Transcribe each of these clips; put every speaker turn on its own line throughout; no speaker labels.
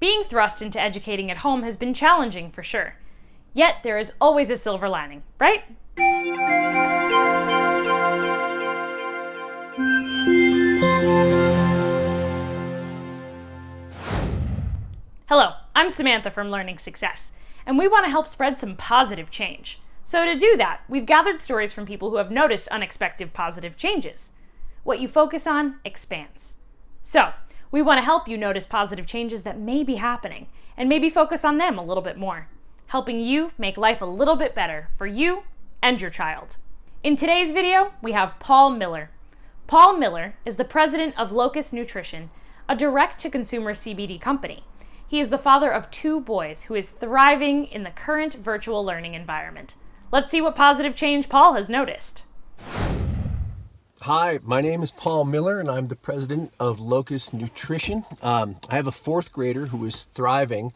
Being thrust into educating at home has been challenging for sure. Yet there is always a silver lining, right? Hello, I'm Samantha from Learning Success, and we want to help spread some positive change. So to do that, we've gathered stories from people who have noticed unexpected positive changes. What you focus on expands. So, we want to help you notice positive changes that may be happening, and maybe focus on them a little bit more, helping you make life a little bit better for you and your child. In today's video, we have Paul Miller. Paul Miller is the president of Locus Nutrition, a direct-to-consumer CBD company. He is the father of 2 boys who is thriving in the current virtual learning environment. Let's see what positive change Paul has noticed.
Hi, my name is Paul Miller and I'm the president of Locus Nutrition. I have a 4th grader who is thriving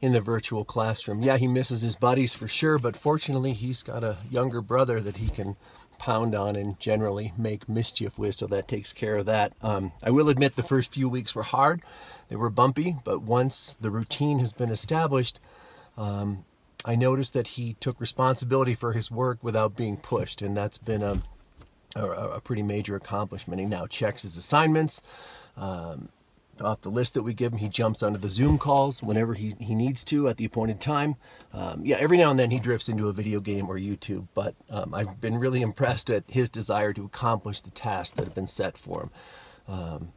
in the virtual classroom. Yeah, he misses his buddies for sure, but fortunately he's got a younger brother that he can pound on and generally make mischief with, so that takes care of that. I will admit the first few weeks were hard. They were bumpy, but once the routine has been established, I noticed that he took responsibility for his work without being pushed, and that's been a pretty major accomplishment. He now checks his assignments off the list that we give him. He jumps onto the Zoom calls whenever he needs to at the appointed time. Every now and then he drifts into a video game or YouTube, but I've been really impressed at his desire to accomplish the tasks that have been set for him.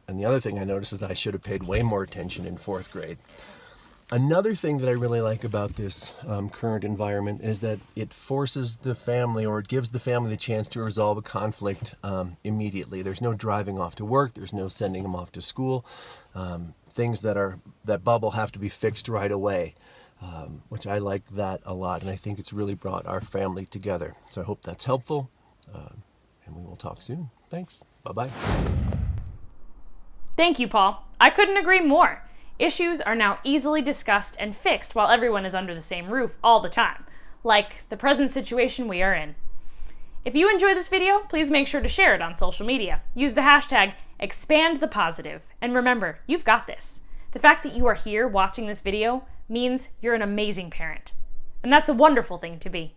And the other thing I noticed is that I should have paid way more attention in 4th grade. Another thing that I really like about this current environment is that it forces the family, or it gives the family the chance to resolve a conflict immediately. There's no driving off to work. There's no sending them off to school. Things that bubble have to be fixed right away, which I like that a lot. And I think it's really brought our family together. So I hope that's helpful. And we will talk soon. Thanks. Bye-bye.
Thank you, Paul. I couldn't agree more. Issues are now easily discussed and fixed while everyone is under the same roof all the time, like the present situation we are in. If you enjoy this video, please make sure to share it on social media. Use the hashtag #ExpandThePositive. And remember, you've got this. The fact that you are here watching this video means you're an amazing parent. And that's a wonderful thing to be.